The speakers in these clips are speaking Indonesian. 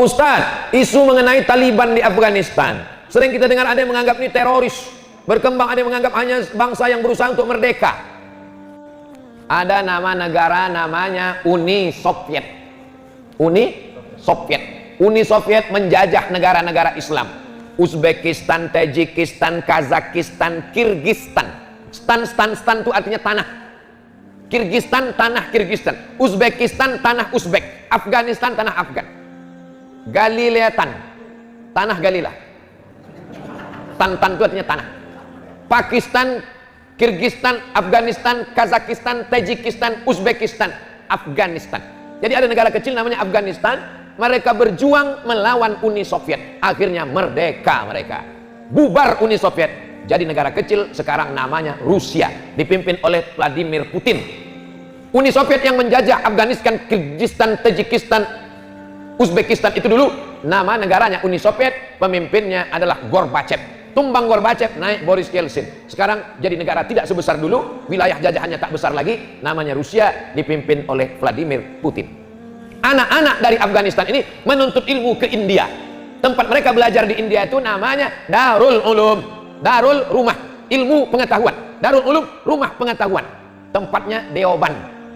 Ustadz, isu mengenai Taliban di Afghanistan, sering kita dengar ada yang menganggap ini teroris, berkembang, ada yang menganggap hanya bangsa yang berusaha untuk merdeka. Ada nama negara namanya Uni Soviet. Uni Soviet. Uni Soviet menjajah negara-negara Islam. Uzbekistan, Tajikistan, Kazakistan, Kirgistan. Stan itu artinya tanah. Kirgistan, tanah Kirgistan. Uzbekistan, tanah Uzbek. Afghanistan, tanah Afgan. Galileatan, tanah Galila. Tan itu artinya tanah. Pakistan, Kirgistan, Afghanistan, Kazakistan, Tajikistan, Uzbekistan, Afghanistan. Jadi ada negara kecil namanya Afghanistan. Mereka berjuang melawan Uni Soviet. Akhirnya merdeka mereka. Bubar Uni Soviet. Jadi negara kecil sekarang namanya Rusia. Dipimpin oleh Vladimir Putin. Uni Soviet yang menjajah Afghanistan, Kirgistan, Tajikistan, Uzbekistan itu dulu nama negaranya Uni Soviet. Pemimpinnya adalah Gorbachev. Tumbang Gorbachev, naik Boris Yeltsin. Sekarang jadi negara tidak sebesar dulu, wilayah jajahannya tak besar lagi, namanya Rusia, dipimpin oleh Vladimir Putin. Anak-anak dari Afghanistan ini menuntut ilmu ke India. Tempat mereka belajar di India itu namanya Darul Ulum. Darul, rumah ilmu pengetahuan. Darul Ulum, rumah pengetahuan. Tempatnya Deoban.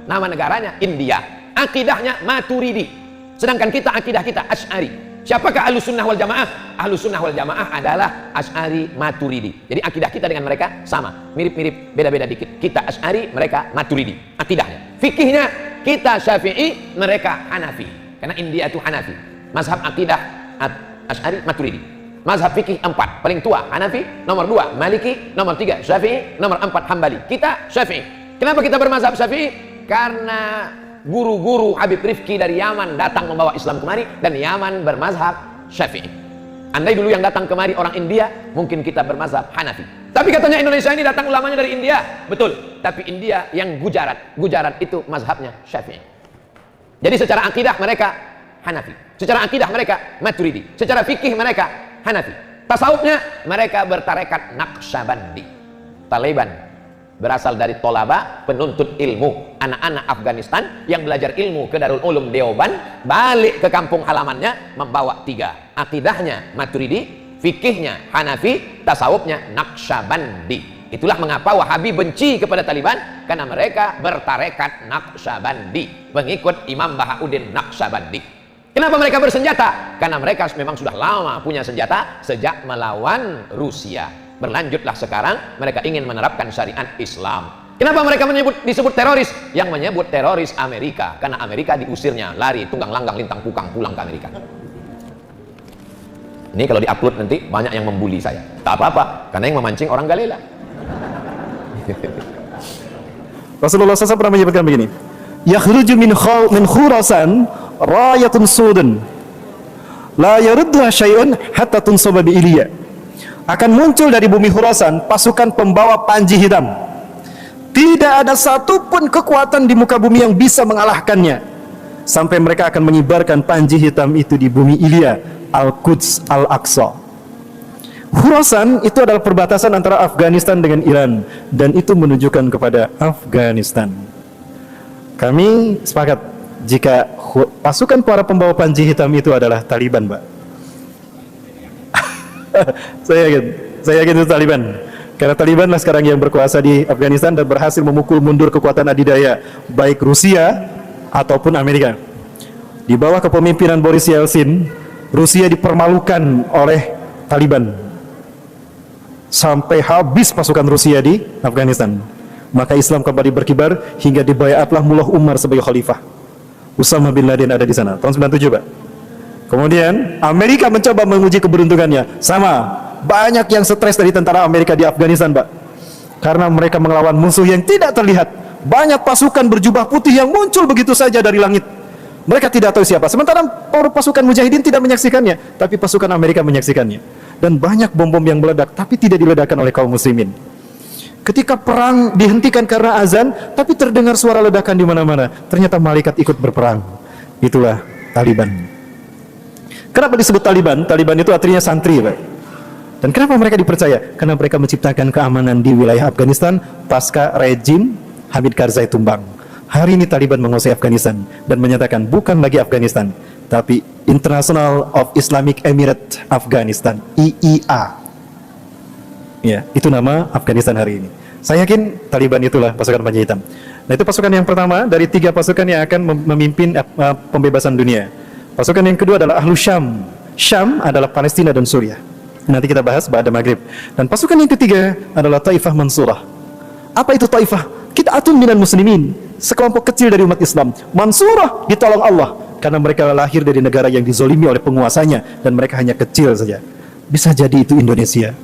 Nama negaranya India. Akidahnya Maturidi. Sedangkan kita, akidah kita Asy'ari. Siapakah Ahlus Sunnah wal Jamaah? Ahlus Sunnah wal Jamaah adalah Asy'ari Maturidi. Jadi akidah kita dengan mereka sama, mirip-mirip, beda-beda dikit. Kita Asy'ari, mereka Maturidi. Akidahnya, fikihnya kita Syafi'i, mereka Hanafi. Karena India itu Hanafi. Mazhab akidah Asy'ari Maturidi. Mazhab fikih 4, paling tua Hanafi, nomor 2 Maliki, nomor 3 Syafi'i, nomor 4 Hambali. Kita Syafi'i. Kenapa kita bermazhab Syafi'i? Karena guru-guru Habib Rifki dari Yaman datang membawa Islam kemari, dan Yaman bermazhab Syafi'i. Andai dulu yang datang kemari orang India, mungkin kita bermazhab Hanafi. Tapi katanya Indonesia ini datang ulamanya dari India. Betul, tapi India yang Gujarat itu mazhabnya Syafi'i. Jadi secara akidah mereka Hanafi, secara akidah mereka Maturidi, secara fikih mereka Hanafi. Tasawufnya mereka bertarekat Naqsyabandi. Taliban berasal dari tolaba, penuntut ilmu. Anak-anak Afghanistan yang belajar ilmu ke Darul Ulum Deoban, balik ke kampung halamannya membawa 3. Akidahnya Maturidi, fikihnya Hanafi, tasawufnya Naqsyabandi. Itulah mengapa Wahabi benci kepada Taliban, karena mereka bertarekat Naqsyabandi, pengikut Imam Bahauddin Naqsyabandi. Kenapa mereka bersenjata? Karena mereka memang sudah lama punya senjata sejak melawan Rusia. Berlanjutlah sekarang mereka ingin menerapkan syariat Islam. Kenapa mereka disebut teroris? Yang menyebut teroris Amerika, karena Amerika diusirnya, lari tunggang langgang lintang kukang pulang ke Amerika. Ini kalau diupload nanti banyak yang membuli saya. Tak apa-apa, karena yang memancing orang Galela. Rasulullah SAW pernah menyebutkan begini, yakhruju min Khurasan rayatun sudun la yarudduha syai'un hatta tunsaba bi Iliya. Akan muncul dari bumi Khurasan pasukan pembawa panji hitam. Tidak ada satupun kekuatan di muka bumi yang bisa mengalahkannya, sampai mereka akan menyebarkan panji hitam itu di bumi Ilya, Al-Quds, Al-Aqsa. Khurasan itu adalah perbatasan antara Afghanistan dengan Iran, dan itu menunjukkan kepada Afghanistan. Kami sepakat jika pasukan para pembawa panji hitam itu adalah Taliban, Pak. Saya yakin itu Taliban, karena Taliban lah sekarang yang berkuasa di Afghanistan dan berhasil memukul mundur kekuatan adidaya baik Rusia ataupun Amerika. Di bawah kepemimpinan Boris Yeltsin, Rusia dipermalukan oleh Taliban sampai habis pasukan Rusia di Afghanistan. Maka Islam kembali berkibar hingga dibayatlah Mullah Umar sebagai khalifah. Usama bin Laden ada di sana tahun 97, Pak. Kemudian Amerika mencoba menguji keberuntungannya. Sama, banyak yang stres dari tentara Amerika di Afghanistan, Pak, karena mereka melawan musuh yang tidak terlihat. Banyak pasukan berjubah putih yang muncul begitu saja dari langit. Mereka tidak tahu siapa. Sementara pasukan mujahidin tidak menyaksikannya, tapi pasukan Amerika menyaksikannya. Dan banyak bom-bom yang meledak, tapi tidak diledakkan oleh kaum muslimin. Ketika perang dihentikan karena azan, tapi terdengar suara ledakan di mana-mana. Ternyata malaikat ikut berperang. Itulah Taliban. Kenapa disebut Taliban? Taliban itu artinya santri, Pak. Dan kenapa mereka dipercaya? Karena mereka menciptakan keamanan di wilayah Afghanistan pasca rejim Hamid Karzai tumbang. Hari ini Taliban menguasai Afghanistan dan menyatakan bukan lagi Afghanistan, tapi International of Islamic Emirate Afghanistan, IIA. Ya, itu nama Afghanistan hari ini. Saya yakin Taliban itulah pasukan panji hitam. Nah, itu pasukan yang pertama dari 3 pasukan yang akan memimpin pembebasan dunia. Pasukan yang kedua adalah Ahlus Syam. Syam adalah Palestina dan Suriah. Nanti kita bahas ba'da maghrib. Dan pasukan yang ketiga adalah Taifah Mansurah. Apa itu Taifah? Kita atun minal muslimin, sekelompok kecil dari umat Islam. Mansurah, ditolong Allah, karena mereka lahir dari negara yang dizolimi oleh penguasanya dan mereka hanya kecil saja. Bisa jadi itu Indonesia.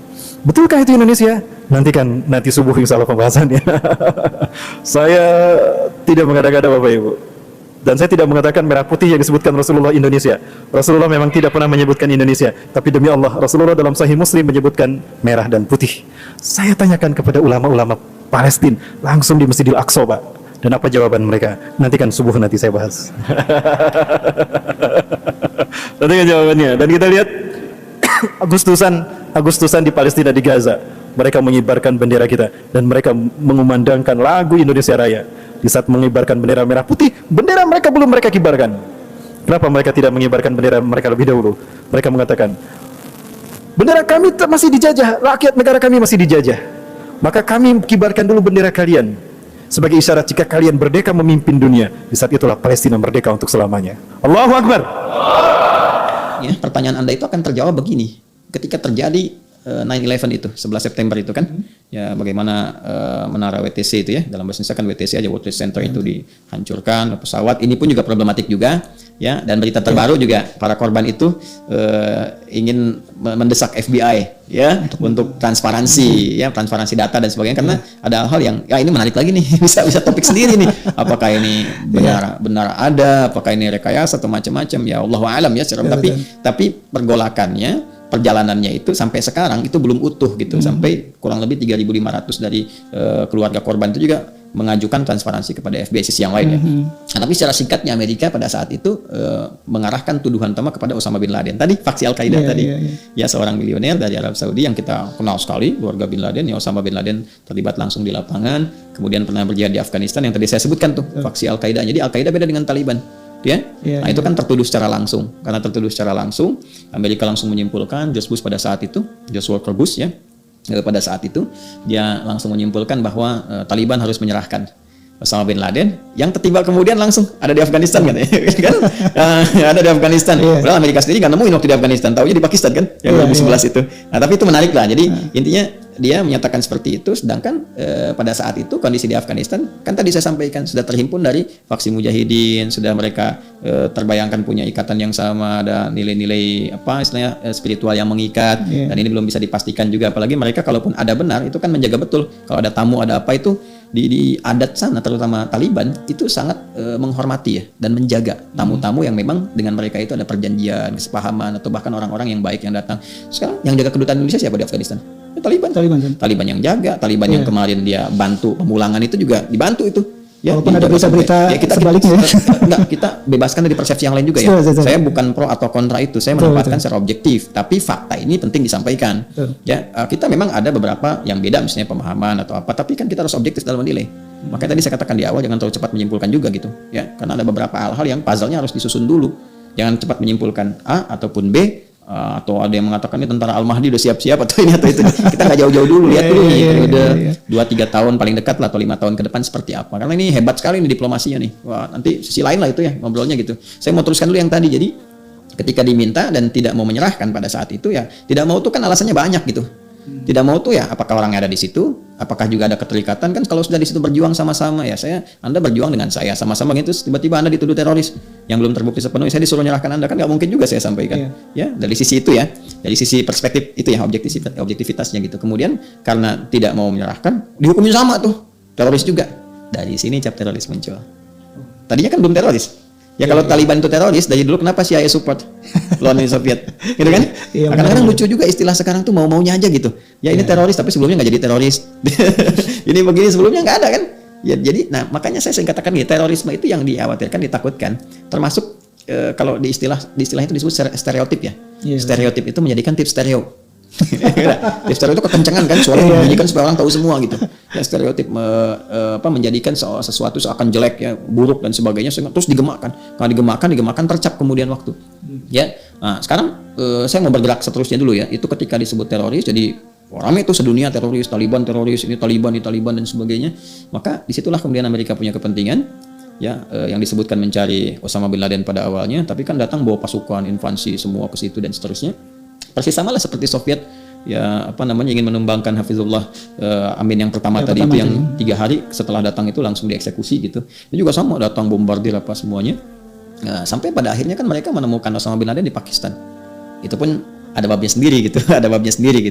Betulkah itu Indonesia? Nanti subuh insya Allah pembahasannya. Saya tidak mengada-ngada Bapak Ibu. Dan saya tidak mengatakan merah putih yang disebutkan Rasulullah Indonesia. Rasulullah memang tidak pernah menyebutkan Indonesia. Tapi demi Allah, Rasulullah dalam Sahih Muslim menyebutkan merah dan putih. Saya tanyakan kepada ulama-ulama Palestina langsung di Masjidil Aqsa, Pak. Dan apa jawaban mereka? Nantikan subuh nanti saya bahas. Nantikan jawabannya. Dan kita lihat Agustusan di Palestina, di Gaza, mereka mengibarkan bendera kita dan mereka mengumandangkan lagu Indonesia Raya. Di saat mengibarkan bendera merah putih, bendera mereka belum mereka kibarkan. Kenapa mereka tidak mengibarkan bendera mereka lebih dahulu? Mereka mengatakan, bendera kami masih dijajah, rakyat negara kami masih dijajah. Maka kami kibarkan dulu bendera kalian sebagai isyarat jika kalian merdeka memimpin dunia. Di saat itulah Palestina merdeka untuk selamanya. Allahu Akbar. Ya, pertanyaan Anda itu akan terjawab begini. Ketika terjadi 9/11 itu, 11 September itu kan, ya bagaimana menara WTC itu ya, dalam bahasa Indonesia kan WTC aja, World Trade Center itu dihancurkan, pesawat, ini pun juga problematik juga, ya, dan berita terbaru juga, para korban itu ingin mendesak FBI, ya, untuk transparansi, ya, transparansi data dan sebagainya, karena ada hal yang, ya ini menarik lagi nih, bisa topik sendiri nih, apakah ini benar ada, apakah ini rekayasa atau macam-macam, ya Allahu a'lam ya, tapi pergolakannya, perjalanannya itu sampai sekarang itu belum utuh gitu, sampai kurang lebih 3.500 dari keluarga korban itu juga mengajukan transparansi kepada FBI sisi yang lain ya. Nah, tapi secara singkatnya Amerika pada saat itu mengarahkan tuduhan utama kepada Osama bin Laden. Tadi faksi Al-Qaeda tadi. Ya, seorang milioner dari Arab Saudi yang kita kenal sekali, keluarga bin Laden, ya Osama bin Laden terlibat langsung di lapangan, kemudian pernah berjihad di Afghanistan yang tadi saya sebutkan tuh, faksi Al-Qaeda. Jadi Al-Qaeda beda dengan Taliban. Nah, itu kan tertuduh secara langsung. Karena tertuduh secara langsung, Amerika langsung menyimpulkan, George Bush pada saat itu, George Walker Bush ya, pada saat itu dia langsung menyimpulkan bahwa Taliban harus menyerahkan Osama bin Laden, yang tiba kemudian langsung ada di Afghanistan kan, kan? Ada di Afghanistan. Padahal Amerika sendiri nggak nemuin waktu di Afghanistan, taunya di Pakistan kan, yang 2011 itu. Nah, tapi itu menarik lah. Jadi intinya dia menyatakan seperti itu, sedangkan pada saat itu kondisi di Afghanistan kan tadi saya sampaikan sudah terhimpun dari faksi mujahidin, sudah mereka terbayangkan punya ikatan yang sama, ada nilai-nilai apa istilahnya spiritual yang mengikat, dan ini belum bisa dipastikan juga, apalagi mereka kalaupun ada benar itu kan menjaga betul kalau ada tamu ada apa itu di adat sana, terutama Taliban itu sangat menghormati ya dan menjaga tamu-tamu yang memang dengan mereka itu ada perjanjian, kesepahaman, atau bahkan orang-orang yang baik yang datang. Sekarang yang jaga kedutaan Indonesia siapa di Afghanistan? Taliban yang jaga, Taliban yang kemarin dia bantu pemulangan itu juga dibantu itu. Ya, walaupun ada berita-berita sebaliknya. Kita bebaskan dari persepsi yang lain juga ya. Saya bukan pro atau kontra itu, saya menempatkan secara objektif, tapi fakta ini penting disampaikan. Ya, kita memang ada beberapa yang beda misalnya pemahaman atau apa, tapi kan kita harus objektif dalam menilai. Makanya tadi saya katakan di awal jangan terlalu cepat menyimpulkan juga gitu, ya. Karena ada beberapa hal-hal yang puzzle-nya harus disusun dulu. Jangan cepat menyimpulkan A ataupun B. Atau ada yang mengatakan ini tentara Al-Mahdi udah siap-siap atau ini atau itu. Kita nggak jauh-jauh dulu, lihat dulu nih periode 2-3 tahun paling dekat lah, atau 5 tahun ke depan seperti apa. Karena ini hebat sekali nih diplomasinya nih. Wah, nanti sisi lain lah itu ya ngobrolnya gitu. Saya mau teruskan dulu yang tadi. Jadi ketika diminta dan tidak mau menyerahkan pada saat itu ya, tidak mau itu kan alasannya banyak gitu. Tidak mau tuh ya, apakah orangnya ada di situ, apakah juga ada keterikatan kan, kalau sudah di situ berjuang sama-sama ya, Anda berjuang dengan saya sama-sama gitu, tiba-tiba Anda dituduh teroris yang belum terbukti sepenuhnya, saya disuruh menyerahkan Anda, kan nggak mungkin juga saya sampaikan. Ya, dari sisi itu ya, dari sisi perspektif itu ya, objektivitasnya gitu. Kemudian karena tidak mau menyerahkan, dihukumin sama tuh teroris juga. Dari sini cap teroris muncul. Tadinya kan belum teroris. Ya kalau Taliban itu teroris dari dulu, kenapa CIA support lawan Uni Soviet, gitu kan? Kadang-kadang lucu juga istilah sekarang tuh mau-maunya aja gitu. Ya ini teroris tapi sebelumnya nggak jadi teroris. Ini begini sebelumnya nggak ada kan? Ya jadi, nah makanya saya sering katakan gitu, terorisme itu yang dikhawatirkan, ditakutkan. Termasuk kalau di istilah itu disebut stereotip ya. Stereotip itu menjadikan tip stereo. Stereotip itu kekencangan kan, suara menjadikan supaya orang tahu semua gitu. Ya, stereotip menjadikan sesuatu seakan jelek ya, buruk dan sebagainya, terus digemakkan. Kalau digemakkan tercap kemudian waktu. Ya, nah sekarang saya mau bergerak seterusnya dulu ya. Itu ketika disebut teroris, jadi orang itu sedunia teroris, Taliban teroris, ini Taliban dan sebagainya. Maka disitulah kemudian Amerika punya kepentingan. Ya, yang disebutkan mencari Osama bin Laden pada awalnya, tapi kan datang bawa pasukan, invasi semua ke situ dan seterusnya. Persis sama lah seperti Soviet, ya ingin menumbangkan Hafizullah Amin yang pertama tadi itu yang 3 hari setelah datang itu langsung dieksekusi gitu. Ini juga sama, datang bombardir apa semuanya. Nah, sampai pada akhirnya kan mereka menemukan Osama bin Laden di Pakistan. Itu pun ada babnya sendiri gitu,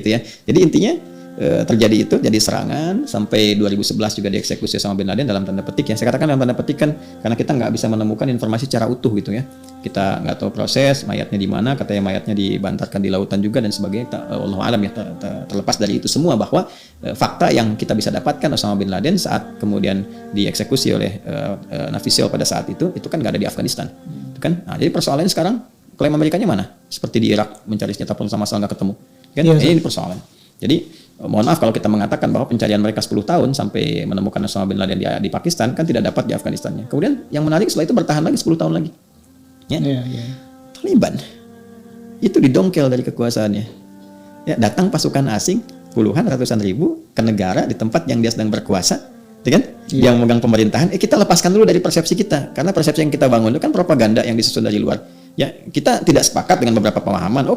ya. Jadi intinya terjadi itu, jadi serangan sampai 2011 juga dieksekusi Osama bin Laden dalam tanda petik ya. Saya katakan dalam tanda petik kan karena kita nggak bisa menemukan informasi secara utuh gitu ya. Kita nggak tahu proses mayatnya di mana, katanya mayatnya dibantarkan di lautan juga dan sebagainya. Wallahu alam ya, terlepas dari itu semua bahwa fakta yang kita bisa dapatkan Osama bin Laden saat kemudian dieksekusi oleh Nafisel pada saat itu kan nggak ada di Afghanistan. Itu kan. Nah, jadi persoalannya sekarang klaim Amerikanya mana? Seperti di Irak mencari senjata pun sama sekali nggak ketemu. Kan? Ini persoalan. Jadi mohon maaf kalau kita mengatakan bahwa pencarian mereka 10 tahun sampai menemukan Osama bin Laden di Pakistan kan tidak dapat di Afghanistannya. Kemudian yang menarik setelah itu bertahan lagi 10 tahun lagi. Ya. Taliban itu didongkel dari kekuasaannya. Ya, datang pasukan asing puluhan ratusan ribu ke negara di tempat yang dia sedang berkuasa, kan? Yang memegang pemerintahan. Kita lepaskan dulu dari persepsi kita, karena persepsi yang kita bangun itu kan propaganda yang disusun dari luar. Ya, kita tidak sepakat dengan beberapa pemahaman,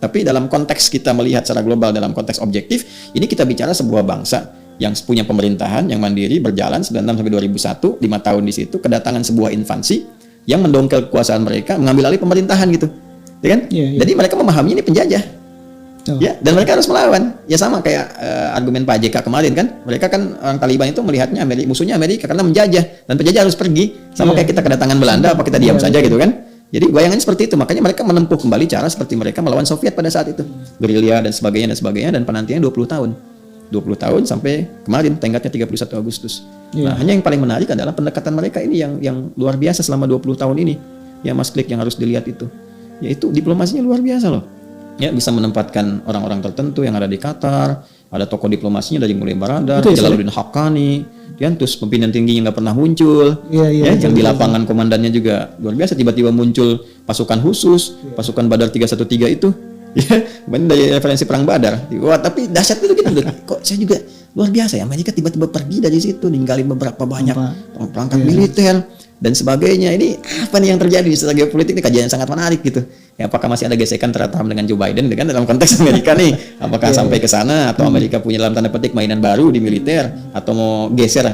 tapi dalam konteks kita melihat secara global, dalam konteks objektif, ini kita bicara sebuah bangsa yang punya pemerintahan yang mandiri berjalan 96 sampai 2001, 5 tahun di situ, kedatangan sebuah invasi yang mendongkel kekuasaan mereka, mengambil alih pemerintahan gitu, ya kan? Jadi mereka memahami ini penjajah, ya, dan mereka harus melawan. Ya sama kayak argumen Pak JK kemarin kan, mereka kan orang Taliban itu melihatnya musuhnya Amerika karena menjajah, dan penjajah harus pergi. Sama kayak kita kedatangan Belanda, apa kita diam saja gitu kan? Jadi bayangan seperti itu, makanya mereka menempuh kembali cara seperti mereka melawan Soviet pada saat itu, gerilya dan sebagainya, dan penantiannya 20 tahun. 20 tahun sampai kemarin tenggatnya 31 Agustus. Nah, hanya yang paling menarik adalah pendekatan mereka ini yang luar biasa selama 20 tahun ini. Ya Mas Klik, yang harus dilihat itu. Yaitu diplomasinya luar biasa loh. Ya, bisa menempatkan orang-orang tertentu yang ada di Qatar, ada tokoh diplomasinya dari mulai Baradar, Jalaluddin Haqqani, terus pimpinan tingginya nggak pernah muncul, yang di lapangan komandannya juga luar biasa, tiba-tiba muncul pasukan khusus, pasukan Badar 313 itu, dari referensi perang Badar. Wah, tapi dahsyat itu gitu. Kok saya juga luar biasa ya, Amerika tiba-tiba pergi dari situ, ninggalin beberapa banyak perangkat militer dan sebagainya. Ini apa nih yang terjadi di secara geopolitik? Ini kajian yang sangat menarik gitu. Ya, apakah masih ada gesekan terhadap dengan Joe Biden dengan dalam konteks Amerika nih? Apakah sampai ke sana atau Amerika punya dalam tanda petik mainan baru di militer atau mau geser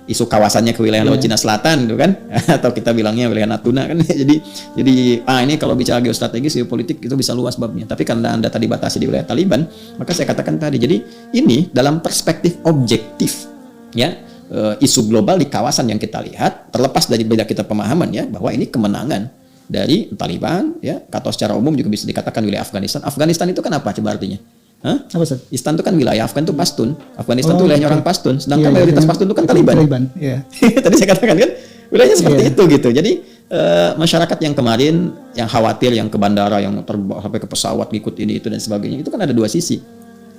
isu kawasannya ke wilayah Laut Cina Selatan gitu kan? Atau kita bilangnya wilayah Natuna kan? Jadi ini kalau bicara geostrategis geopolitik itu bisa luas babnya. Tapi karena Anda tadi batasi di wilayah Taliban, maka saya katakan tadi. Jadi ini dalam perspektif objektif ya, isu global di kawasan yang kita lihat, terlepas dari beda kita pemahaman ya, bahwa ini kemenangan dari Taliban ya, atau secara umum juga bisa dikatakan wilayah Afghanistan. Afghanistan itu kan apa coba artinya? Apa Ustaz? Istan itu kan wilayah, Afgan itu Pashtun. Afghanistan itu wilayahnya orang Pashtun, sedangkan mayoritas Pashtun itu kan Taliban. Tadi saya katakan kan wilayahnya seperti itu gitu. Jadi masyarakat yang kemarin yang khawatir, yang ke bandara, yang terbang sampai ke pesawat ngikut ini itu dan sebagainya, itu kan ada dua sisi.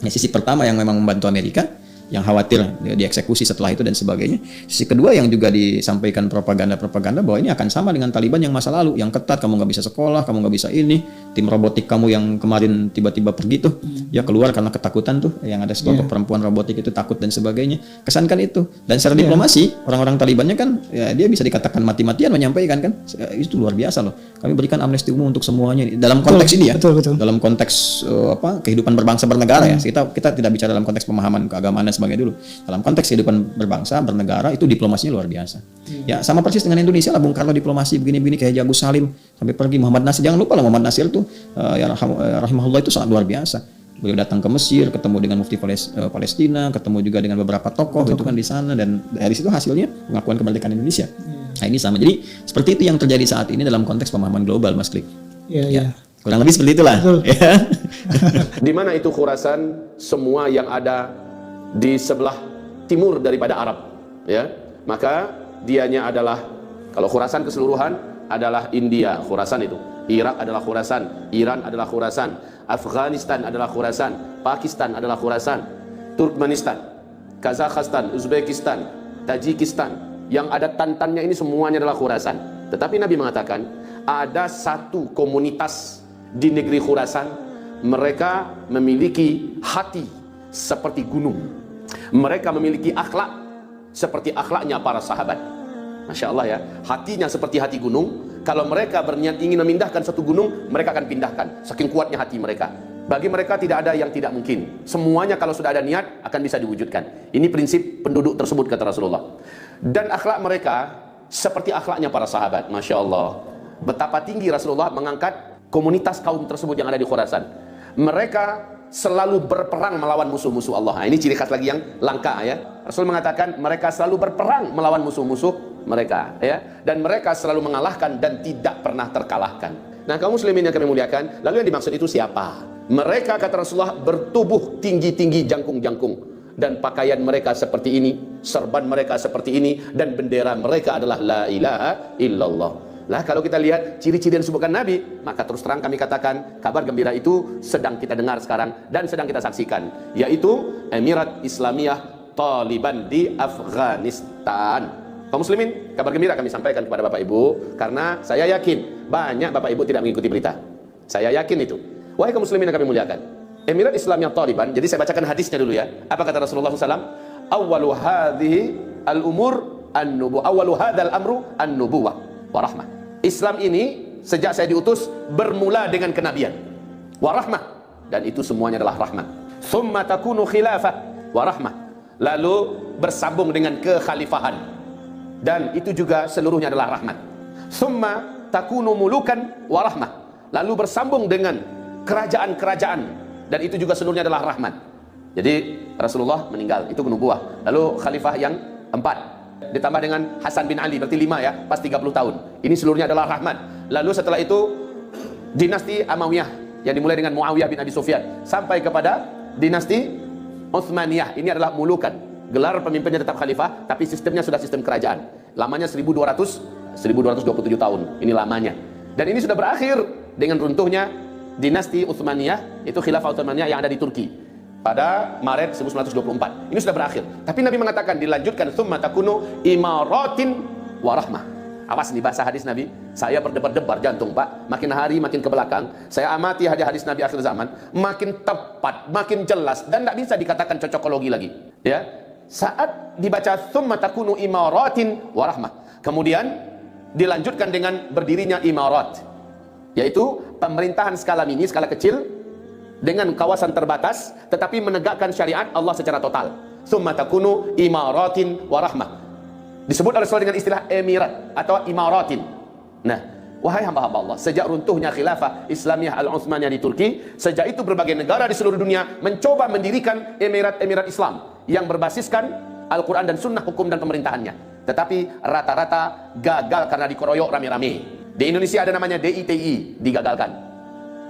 Ya, sisi pertama yang memang membantu Amerika, yang khawatir dieksekusi setelah itu dan sebagainya. Sisi kedua yang juga disampaikan propaganda bahwa ini akan sama dengan Taliban yang masa lalu, yang ketat, kamu nggak bisa sekolah, kamu nggak bisa ini, tim robotik kamu yang kemarin tiba-tiba pergi tuh, ya keluar karena ketakutan tuh, yang ada sekelompok perempuan robotik itu takut dan sebagainya. Kesankan itu. Dan secara diplomasi, orang-orang Talibannya kan, ya dia bisa dikatakan mati-matian menyampaikan kan, itu luar biasa loh. Kami berikan amnesti umum untuk semuanya. Dalam konteks ini ya, dalam konteks kehidupan berbangsa bernegara ya, kita tidak bicara dalam konteks pemahaman keagamaan dan sebagainya dulu. Dalam konteks kehidupan berbangsa, bernegara, itu diplomasinya luar biasa. Ya, sama persis dengan Indonesia lah, Bung Karno diplomasi begini-begini kayak Agus Salim sampai pergi. Muhammad Nasir, jangan lupa lah Muhammad Nasir tuh rahimahullah itu sangat luar biasa. Beliau datang ke Mesir, ketemu dengan mufti Palestina, ketemu juga dengan beberapa tokoh itu kan di sana, dan dari situ hasilnya pengakuan kemerdekaan Indonesia. Nah, ini sama. Jadi seperti itu yang terjadi saat ini dalam konteks pemahaman global, Mas Klik. Ya. Kurang lebih seperti itulah. Ya. Di mana itu Khurasan, semua yang ada di sebelah timur daripada Arab, ya. Maka dianya adalah, kalau Khurasan keseluruhan adalah India, Khurasan itu Irak adalah Khurasan, Iran adalah Khurasan, Afghanistan adalah Khurasan, Pakistan adalah Khurasan, Turkmenistan, Kazakhstan, Uzbekistan, Tajikistan, yang ada tantannya ini semuanya adalah Khurasan. Tetapi Nabi mengatakan ada satu komunitas di negeri Khurasan, mereka memiliki hati seperti gunung, mereka memiliki akhlak seperti akhlaknya para sahabat. Masya Allah ya, hatinya seperti hati gunung. Kalau mereka berniat ingin memindahkan satu gunung, mereka akan pindahkan, saking kuatnya hati mereka. Bagi mereka tidak ada yang tidak mungkin, semuanya kalau sudah ada niat akan bisa diwujudkan. Ini prinsip penduduk tersebut, kata Rasulullah. Dan akhlak mereka seperti akhlaknya para sahabat. Masya Allah, betapa tinggi Rasulullah mengangkat komunitas kaum tersebut yang ada di Khurasan. Mereka selalu berperang melawan musuh-musuh Allah. Nah, ini ciri khas lagi yang langka ya. Rasul mengatakan mereka selalu berperang melawan musuh-musuh mereka ya, dan mereka selalu mengalahkan dan tidak pernah terkalahkan. Nah, kaum muslimin yang kami muliakan, lalu yang dimaksud itu siapa? Mereka, kata Rasulullah, bertubuh tinggi-tinggi, jangkung-jangkung, dan pakaian mereka seperti ini, serban mereka seperti ini, dan bendera mereka adalah la ilaha illallah. Lah, kalau kita lihat ciri-ciri yang disebutkan Nabi, maka terus terang kami katakan kabar gembira itu sedang kita dengar sekarang dan sedang kita saksikan, yaitu Emirat Islamiyah Taliban di Afghanistan. Kaum muslimin, kabar gembira kami sampaikan kepada Bapak Ibu, karena saya yakin banyak Bapak Ibu tidak mengikuti berita. Saya yakin itu. Wahai kaum muslimin yang kami muliakan, Emirat Islamiyah Taliban, jadi saya bacakan hadisnya dulu ya. Apa kata Rasulullah SAW? Awalu hadhihi al-umur an-nubuwah, awalu hadzal amru an-nubuwah wa rahmah. Islam ini sejak saya diutus bermula dengan kenabian wa rahmah, dan itu semuanya adalah rahmat. Thumma takunu khilafah wa rahmah, lalu bersambung dengan kekhalifahan, dan itu juga seluruhnya adalah rahmat. Thumma takunu mulukan wa rahmah, lalu bersambung dengan kerajaan-kerajaan, dan itu juga seluruhnya adalah rahmat. Jadi Rasulullah meninggal, itu nubuwah. Lalu khalifah yang 4 ditambah dengan Hasan bin Ali, berarti 5 ya, pas 30 tahun. Ini seluruhnya adalah rahmat. Lalu setelah itu dinasti Amawiyah yang dimulai dengan Muawiyah bin Abi Sufyan sampai kepada dinasti Utsmaniyah. Ini adalah mulukan. Gelar pemimpinnya tetap khalifah, tapi sistemnya sudah sistem kerajaan. Lamanya 1227 tahun. Ini lamanya. Dan ini sudah berakhir dengan runtuhnya dinasti Utsmaniyah, itu khilafah Utsmaniyah yang ada di Turki pada Maret 1924. Ini sudah berakhir. Tapi Nabi mengatakan dilanjutkan tsumma takunu imaratin wa rahmah. Awas nih bahasa hadis Nabi. Saya berdebar-debar jantung, Pak. Makin hari makin ke belakang, saya amati hadis Nabi akhir zaman, makin tepat, makin jelas, dan tidak bisa dikatakan cocokologi lagi. Ya. Saat dibaca tsumma takunu imaratin wa rahmah, kemudian dilanjutkan dengan berdirinya imarat, yaitu pemerintahan skala mini, skala kecil dengan kawasan terbatas, tetapi menegakkan syariat Allah secara total. Tsumma takunu imaratin wa rahmah, disebut oleh Rasul dengan istilah emirat atau imaratin. Nah, wahai hamba-hamba Allah, sejak runtuhnya khilafah Islamiyah Al-Utsmaniyah di Turki, sejak itu berbagai negara di seluruh dunia mencoba mendirikan emirat-emirat Islam yang berbasiskan Al-Quran dan Sunnah hukum dan pemerintahannya, tetapi rata-rata gagal karena dikeroyok rame-rame. Di Indonesia ada namanya DITI, digagalkan.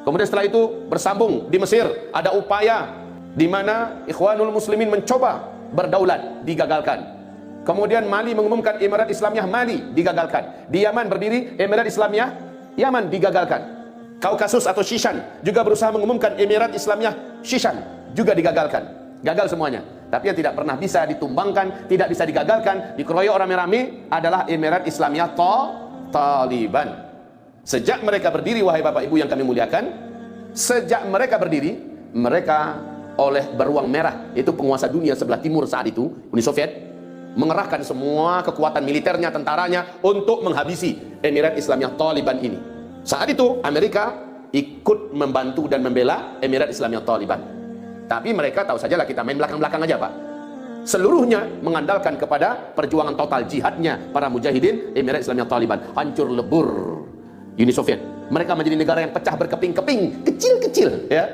Kemudian setelah itu bersambung di Mesir, ada upaya di mana Ikhwanul Muslimin mencoba berdaulat, digagalkan. Kemudian Mali mengumumkan Emirat Islamiyah Mali, digagalkan. Di Yaman berdiri Emirat Islamiyah Yaman, digagalkan. Kaukasus atau Shishan juga berusaha mengumumkan Emirat Islamiyah Shishan, juga digagalkan. Gagal semuanya. Tapi yang tidak pernah bisa ditumbangkan, tidak bisa digagalkan, dikeroyok rame-rame adalah Emirat Islamiyah Taliban. Sejak mereka berdiri, wahai Bapak Ibu yang kami muliakan, sejak mereka berdiri, mereka oleh beruang merah, yaitu penguasa dunia sebelah timur saat itu, Uni Soviet, mengerahkan semua kekuatan militernya, tentaranya untuk menghabisi Emirat Islamiyah Taliban ini. Saat itu Amerika ikut membantu dan membela Emirat Islamiyah Taliban. Tapi mereka tahu sajalah kita main belakang-belakang aja, Pak. Seluruhnya mengandalkan kepada perjuangan total jihadnya para mujahidin Emirat Islamiyah Taliban. Hancur lebur Uni Soviet. Mereka menjadi negara yang pecah berkeping-keping, kecil-kecil ya.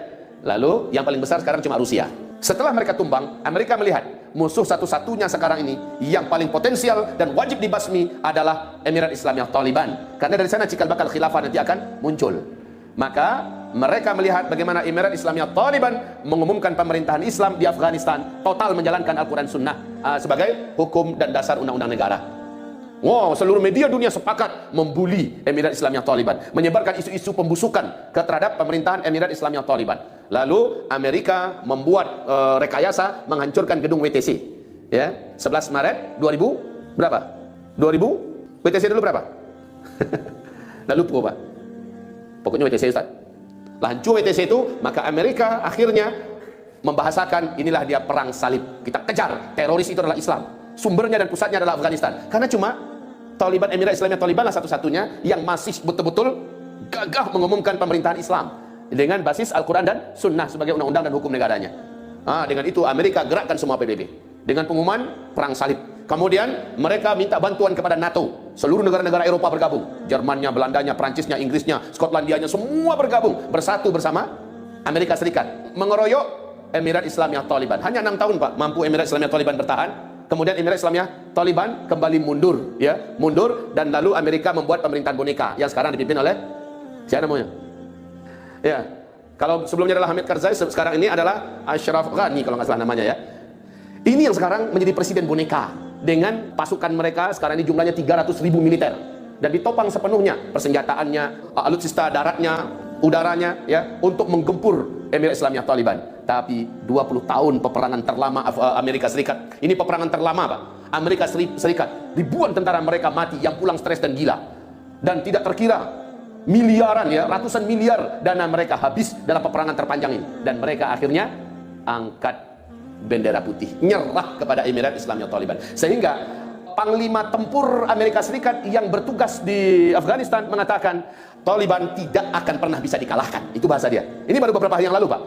Lalu yang paling besar sekarang cuma Rusia. Setelah mereka tumbang, Amerika melihat musuh satu-satunya sekarang ini yang paling potensial dan wajib dibasmi adalah Emirat Islamiyah Taliban. Karena dari sana cikal bakal khilafah nanti akan muncul. Maka mereka melihat bagaimana Emirat Islamiyah Taliban mengumumkan pemerintahan Islam di Afghanistan, total menjalankan Al-Quran Sunnah sebagai hukum dan dasar undang-undang negara. Wow, seluruh media dunia sepakat membuli Emirat Islamiyah Taliban, menyebarkan isu-isu pembusukan terhadap pemerintahan Emirat Islamiyah Taliban. Lalu Amerika membuat rekayasa menghancurkan gedung WTC. Ya, 11 Maret 2000 berapa? 2000 WTC dulu berapa? Dah lupa, Pak. Pokoknya WTC, Ustaz. Lah hancur WTC itu, maka Amerika akhirnya membahasakan inilah dia perang salib. Kita kejar teroris, itu adalah Islam. Sumbernya dan pusatnya adalah Afghanistan. Karena cuma Taliban, Emirat Islamiyah Taliban lah satu-satunya yang masih betul-betul gagah mengumumkan pemerintahan Islam dengan basis Al-Quran dan Sunnah sebagai undang-undang dan hukum negaranya. Dengan itu Amerika gerakkan semua PBB dengan pengumuman perang salib. Kemudian mereka minta bantuan kepada NATO. Seluruh negara-negara Eropa bergabung. Jermannya, Belandanya, Prancisnya, Inggrisnya, Skotlandianya, semua bergabung bersatu bersama Amerika Serikat mengeroyok Emirat Islamiyah Taliban. Hanya 6 tahun, Pak, mampu Emirat Islamiyah Taliban bertahan. Kemudian Emirat Islamiyah Taliban kembali mundur, ya, mundur, dan lalu Amerika membuat pemerintahan boneka yang sekarang dipimpin oleh siapa namanya? Ya, kalau sebelumnya adalah Hamid Karzai, sekarang ini adalah Ashraf Ghani kalau nggak salah namanya, ya. Ini yang sekarang menjadi presiden boneka dengan pasukan mereka sekarang ini jumlahnya 300.000 militer dan ditopang sepenuhnya persenjataannya, alutsista daratnya, udaranya, ya, untuk menggempur Emirat Islamiyah Taliban. Tapi 20 tahun peperangan terlama Amerika Serikat. Ini peperangan terlama, Pak. Amerika Serikat, ribuan tentara mereka mati yang pulang stres dan gila. Dan tidak terkira miliaran, ya, ratusan miliar dana mereka habis dalam peperangan terpanjang ini. Dan mereka akhirnya angkat bendera putih, nyerah kepada Emirat Islamiyah Taliban. Sehingga Panglima Tempur Amerika Serikat yang bertugas di Afghanistan mengatakan Taliban tidak akan pernah bisa dikalahkan. Itu bahasa dia. Ini baru beberapa hari yang lalu, Pak.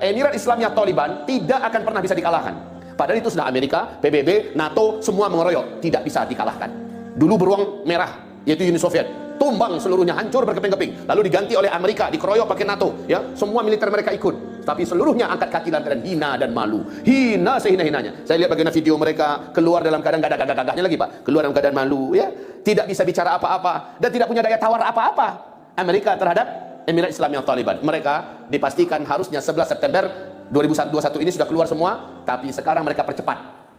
Emirat Islamiyah Taliban tidak akan pernah bisa dikalahkan. Padahal itu sudah Amerika, PBB, NATO, semua mengeroyok. Tidak bisa dikalahkan. Dulu beruang merah, yaitu Uni Soviet. Tumbang seluruhnya, hancur berkeping-keping. Lalu diganti oleh Amerika, dikeroyok pakai NATO. Ya, semua militer mereka ikut. Tapi seluruhnya angkat kaki dalam keadaan hina dan malu. Hina sehina-hinanya. Saya lihat bagaimana video mereka keluar dalam keadaan gak ada gagah-gagahnya lagi, Pak. Keluar dalam keadaan malu, ya. Tidak bisa bicara apa-apa dan tidak punya daya tawar apa-apa. Amerika terhadap Emirat Islamiyah Taliban. Mereka dipastikan harusnya 11 September 2021 ini sudah keluar semua, tapi sekarang mereka percepat.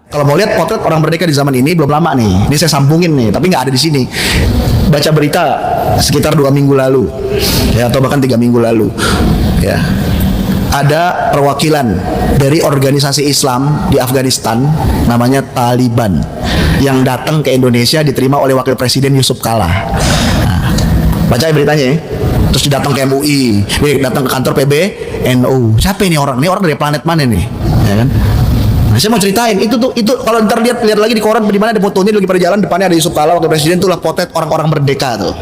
Kalau mau lihat potret orang merdeka di zaman ini belum lama nih. Ini saya sambungin nih, tapi nggak ada di sini. Baca berita sekitar 2 minggu lalu, ya, atau bahkan 3 minggu lalu, ya. Ada perwakilan dari organisasi Islam di Afghanistan namanya Taliban yang datang ke Indonesia diterima oleh Wakil Presiden Yusuf Kala. Baca beritanya ya. Terus datang ke MUI, datang ke kantor PBNU. Siapa ini orang? Ini orang dari planet mana nih? Ya kan? Nah, saya mau ceritain itu kalau ntar lihat lagi di koran di mana ada fotonya lagi pada jalan, depannya ada Yusuf Kala Wakil Presiden, itulah potret orang-orang merdeka tuh.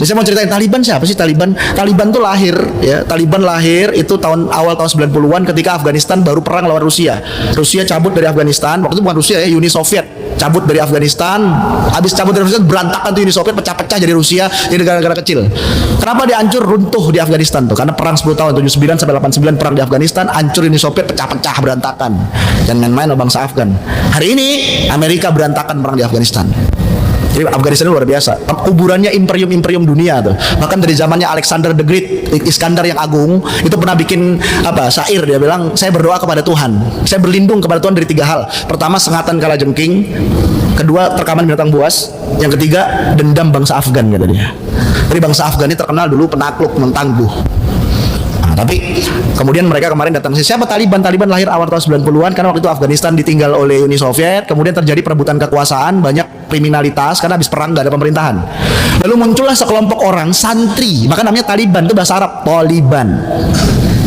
Jadi saya mau ceritain Taliban siapa sih Taliban? Taliban tuh lahir, ya. Taliban lahir itu awal tahun 90-an ketika Afghanistan baru perang lawan Rusia. Rusia cabut dari Afghanistan. Waktu itu bukan Rusia, ya, Uni Soviet. Cabut dari Afghanistan. Habis cabut dari Afghanistan berantakan tuh Uni Soviet, pecah-pecah jadi Rusia, jadi negara-negara kecil. Kenapa dia hancur, runtuh di Afghanistan tuh? Karena perang 10 tahun 79 sampai 89 perang di Afghanistan, hancur Uni Soviet, pecah-pecah, berantakan. Jangan main-main bangsa Afgan. Hari ini Amerika berantakan perang di Afghanistan. Jadi Afghanistan luar biasa. Kuburannya imperium-imperium dunia tuh. Bahkan dari zamannya Alexander the Great, Iskandar yang agung, itu pernah bikin syair, dia bilang, saya berdoa kepada Tuhan. Saya berlindung kepada Tuhan dari 3 hal. Pertama, sengatan kalajengking. Kedua, terkaman binatang buas. Yang ketiga, dendam bangsa Afgan, kata dia. Jadi bangsa Afgan ini terkenal dulu penakluk, mentangguh. Tapi kemudian mereka kemarin datang. Siapa Taliban? Taliban lahir awal tahun 90-an karena waktu itu Afghanistan ditinggal oleh Uni Soviet. Kemudian terjadi perebutan kekuasaan, banyak kriminalitas karena habis perang gak ada pemerintahan. Lalu muncullah sekelompok orang santri, maka namanya Taliban, itu bahasa Arab, Taliban.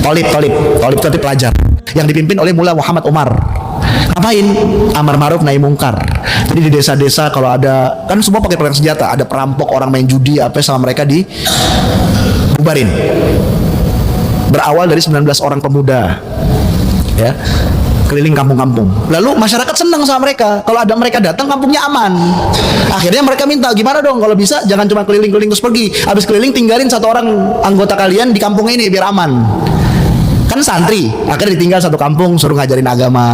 Tolib itu pelajar, yang dipimpin oleh Mullah Muhammad Umar. Ngapain? Amar ma'ruf nahi mungkar. Jadi di desa-desa kalau ada, kan semua pakai pedang senjata, ada perampok, orang main judi apa sama mereka dibubarin. Berawal dari 19 orang pemuda, ya, keliling kampung-kampung. Lalu masyarakat senang sama mereka. Kalau ada mereka datang, kampungnya aman. Akhirnya mereka minta, gimana dong kalau bisa jangan cuma keliling-keliling terus pergi. Habis keliling tinggalin 1 orang anggota kalian di kampung ini biar aman. kan santri, akhirnya ditinggal satu kampung, suruh ngajarin agama,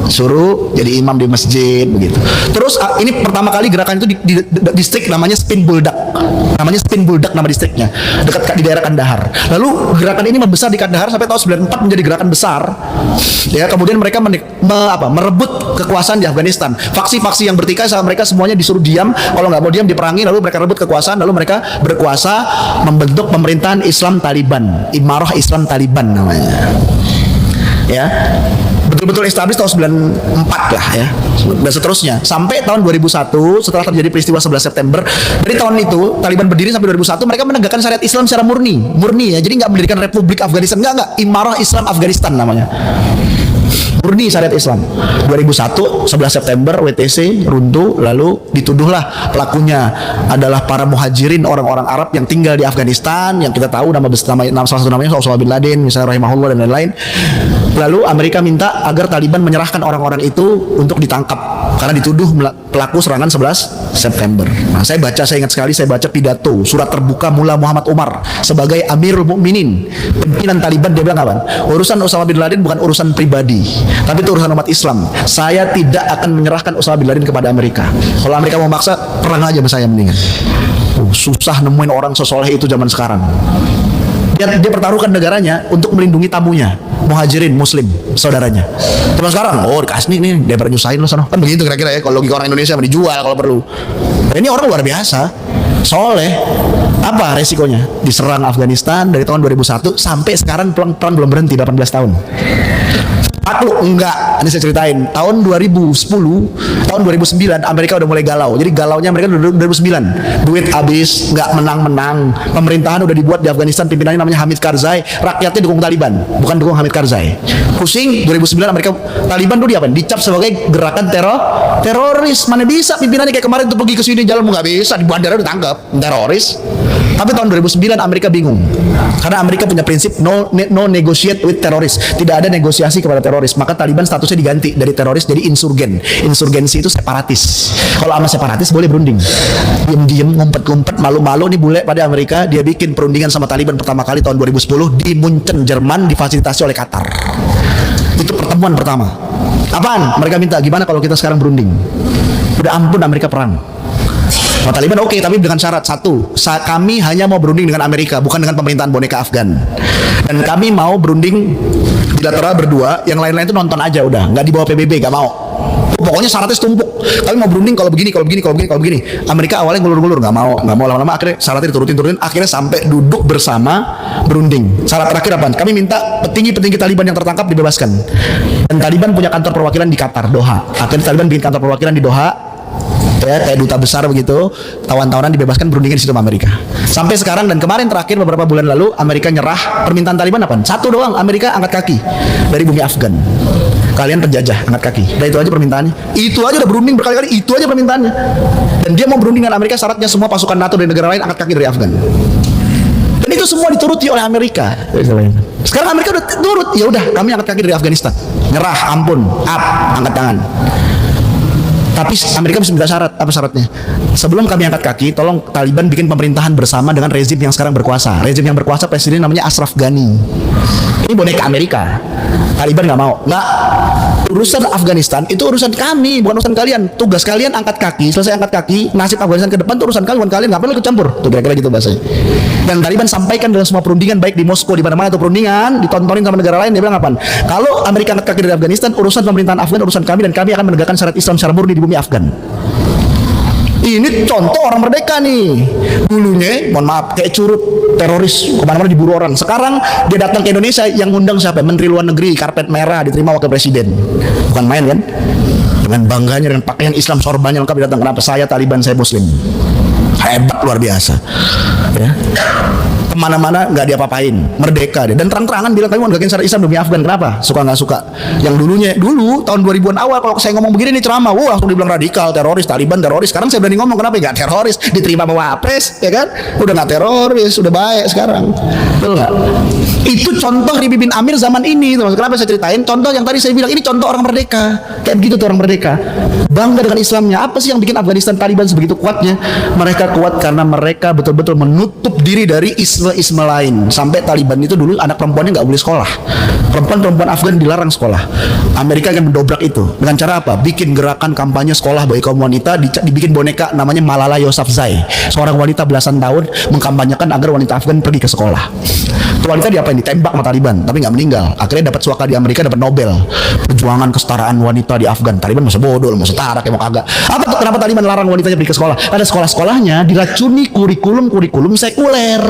suruh jadi imam di masjid begitu. Terus ini pertama kali gerakan itu di distrik namanya Spin Buldak, nama distriknya, dekat di daerah Kandahar. Lalu gerakan ini membesar di Kandahar sampai tahun 94 menjadi gerakan besar. Ya, kemudian mereka merebut kekuasaan di Afghanistan. Faksi-faksi yang bertikai sama mereka semuanya disuruh diam, kalau nggak mau diam diperangi, lalu mereka rebut kekuasaan, lalu mereka berkuasa membentuk pemerintahan Islam Taliban, Imarah Islam Taliban namanya. Ya, betul-betul establis tahun 94 lah ya, dan seterusnya sampai tahun 2001 setelah terjadi peristiwa 11 September. Dari tahun itu Taliban berdiri sampai 2001, mereka menegakkan syariat Islam secara murni ya, jadi nggak mendirikan Republik Afghanistan, nggak, Imarah Islam Afghanistan namanya, murni syariat Islam. 2001 11 September WTC runtuh, lalu dituduhlah pelakunya adalah para muhajirin, orang-orang Arab yang tinggal di Afghanistan, yang kita tahu nama salah satu namanya Osama bin Laden misalnya, rahimahullah, dan lain-lain. Lalu Amerika minta agar Taliban menyerahkan orang-orang itu untuk ditangkap karena dituduh pelaku serangan 11 September. Nah, saya ingat sekali saya baca pidato surat terbuka Mullah Muhammad Umar sebagai Amirul Mukminin, pimpinan Taliban. Dia bilang apa? Urusan Osama bin Laden bukan urusan pribadi, tapi itu urusan umat Islam. Saya tidak akan menyerahkan Osama bin Laden kepada Amerika. Kalau Amerika mau maksa, perang aja sama saya mendingan. Susah nemuin orang sesoleh itu zaman sekarang. Dia pertaruhkan negaranya untuk melindungi tamunya, muhajirin muslim saudaranya. Terus sekarang dikasih nih daripada nyusahin lo sana, kan begitu kira-kira ya kalau logika orang Indonesia, dijual kalau perlu. Nah, ini orang luar biasa soleh. Apa resikonya? Diserang Afghanistan dari tahun 2001 sampai sekarang, perang belum berhenti 18 tahun. Takluk enggak, ini saya ceritain. Tahun 2010, tahun 2009 Amerika udah mulai galau. Jadi galaunya mereka 2009. Duit habis, enggak menang-menang. Pemerintahan udah dibuat di Afghanistan, pimpinannya namanya Hamid Karzai, rakyatnya dukung Taliban, bukan dukung Hamid Karzai. Pusing. 2009 Amerika, Taliban tuh diapain? Dicap sebagai gerakan teroris. Mana bisa pimpinannya kayak kemarin tuh pergi ke sini jalan nggak bisa, di bandara ditangkap teroris. Tapi tahun 2009 Amerika bingung. Karena Amerika punya prinsip no negotiate with teroris. Tidak ada negosiasi kepada teroris. Maka Taliban statusnya diganti dari teroris jadi insurgen. Insurgensi itu separatis. Kalau sama separatis boleh berunding. Diem-diem, ngumpet-ngumpet, malu-malu nih bule pada Amerika. Dia bikin perundingan sama Taliban pertama kali tahun 2010 di Munchen, Jerman, difasilitasi oleh Qatar. Itu pertemuan pertama. Apaan? Mereka minta gimana kalau kita sekarang berunding? Udah ampun Amerika perang. Nah, Taliban oke, tapi dengan syarat satu, kami hanya mau berunding dengan Amerika, bukan dengan pemerintahan boneka Afgan. Dan kami mau berunding bilateral berdua, yang lain-lain itu nonton aja udah, nggak dibawa PBB, nggak mau. Pokoknya syaratnya setumpuk. Kami mau berunding kalau begini. Amerika awalnya ngulur-ngulur, nggak mau lama-lama akhirnya syaratnya diturutin, akhirnya sampai duduk bersama berunding. Syarat terakhir apa? Kami minta petinggi-petinggi Taliban yang tertangkap dibebaskan. Dan Taliban punya kantor perwakilan di Qatar, Doha. Akhirnya Taliban bikin kantor perwakilan di Doha. Ya, kayak duta besar begitu, tawan-tawanan dibebaskan, berundingin di situ sama Amerika. Sampai sekarang dan kemarin terakhir beberapa bulan lalu Amerika nyerah. Permintaan Taliban apa? Satu doang, Amerika angkat kaki dari bumi Afgan. Kalian penjajah, angkat kaki. Dan itu aja permintaannya. Itu aja udah berunding berkali-kali, itu aja permintaannya. Dan dia mau berunding dengan Amerika, syaratnya semua pasukan NATO dari negara lain angkat kaki dari Afgan. Dan itu semua dituruti oleh Amerika. Sekarang Amerika udah turut, ya udah kami angkat kaki dari Afghanistan. Nyerah, ampun, angkat tangan. Tapi Amerika bisa minta syarat. Apa syaratnya? Sebelum kami angkat kaki, tolong Taliban bikin pemerintahan bersama dengan rezim yang sekarang berkuasa. Rezim yang berkuasa presiden namanya Ashraf Ghani. Ini boneka Amerika. Taliban nggak mau. Nggak. Urusan Afghanistan itu urusan kami, bukan urusan kalian. Tugas kalian angkat kaki. Selesai angkat kaki, nasib Afghanistan ke depan itu urusan kalian, bukan kalian. Nggak perlu ikut campur. Tuh kira-kira gitu bahasanya. Dan Taliban sampaikan dalam semua perundingan, baik di Moskow, di mana-mana itu perundingan, ditontonin sama negara lain. Dia bilang apa? Kalau Amerika angkat kaki dari Afghanistan, urusan pemerintahan Afgan urusan kami, dan kami akan menegakkan syariat Islam secara murni di bumi Afgan. Ini contoh orang merdeka nih. Dulunya, mohon maaf, kayak curut teroris kemana-mana diburu orang. Sekarang dia datang ke Indonesia, yang ngundang siapa? Menteri Luar Negeri, karpet merah, diterima wakil presiden. Bukan main kan? Dengan bangganya, dengan pakaian Islam sorbannya lengkap datang. Kenapa? Saya Taliban, saya Muslim. Hebat, luar biasa. Ya. Kemana-mana nggak diapa-apain, merdeka dia. Dan terang-terangan bilang kami mau negakin syariat Islam demi Afgan. Kenapa? Suka nggak suka? Yang dulu tahun 2000-an awal kalau saya ngomong begini nih ceramah, wah langsung dibilang radikal, teroris, Taliban teroris. Sekarang saya berani ngomong, kenapa nggak teroris? Diterima sama Wapres, ya kan? Udah nggak teroris, udah baik sekarang. Betul nggak? Itu contoh Ribibin Amir zaman ini. Kenapa saya ceritain? Contoh yang tadi saya bilang, ini contoh orang merdeka. Kayak begitu tuh orang merdeka. Bangga dengan Islamnya. Apa sih yang bikin Afghanistan Taliban sebegitu kuatnya? Mereka kuat karena mereka betul-betul menutup diri dari isme-isme lain. Sampai Taliban itu dulu anak perempuannya nggak boleh sekolah. Perempuan Afgan dilarang sekolah. Amerika akan mendobrak itu. Dengan cara apa? Bikin gerakan kampanye sekolah bagi kaum wanita, dibikin boneka namanya Malala Yousafzai. Seorang wanita belasan tahun mengkampanyekan agar wanita Afgan pergi ke sekolah. Itu wanita diapain? Ditembak sama Taliban, tapi nggak meninggal. Akhirnya dapat suaka di Amerika, dapat Nobel. Perjuangan kesetaraan wanita di Afgan. Taliban masa bodoh, mau setara kayak mau kagak. Apa tuh kenapa Taliban larang wanitanya pergi ke sekolah? Ada sekolah-sekolahnya diracuni kurikulum sekuler.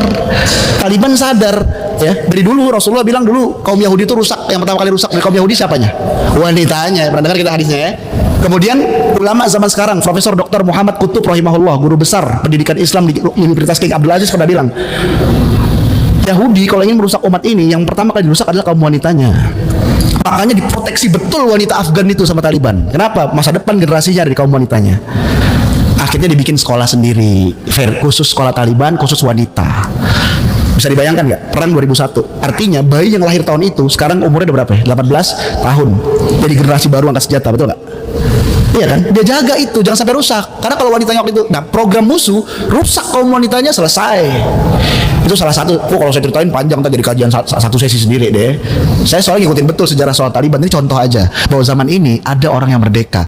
Taliban sadar, ya. Dari dulu Rasulullah bilang dulu kaum Yahudi itu rusak. Yang pertama kali rusak dari kaum Yahudi siapanya? Wanitanya. Pernah dengar kita hadisnya ya? Kemudian ulama zaman sekarang, Profesor Dr. Muhammad Qutub rahimahullah, guru besar pendidikan Islam di Universitas King Abdul Aziz pernah bilang, Yahudi kalau ingin merusak umat ini, yang pertama kali dirusak adalah kaum wanitanya. Makanya diproteksi betul wanita Afgan itu sama Taliban. Kenapa? Masa depan generasinya dari kaum wanitanya. Akhirnya dibikin sekolah sendiri, khusus sekolah Taliban, khusus wanita. Bisa dibayangkan nggak? Perang 2001. Artinya bayi yang lahir tahun itu sekarang umurnya udah berapa ya? 18 tahun. Jadi generasi baru angkat senjata, betul nggak? Iya kan? Dia jaga itu, jangan sampai rusak. Karena kalau wanitanya waktu itu, nah program musuh rusak kaum wanitanya, selesai. Itu salah satu. Kalau saya ceritain panjang, tak jadi kajian satu sesi sendiri deh. Saya soalnya ngikutin betul sejarah soal Taliban. Ini contoh aja bahwa zaman ini ada orang yang merdeka.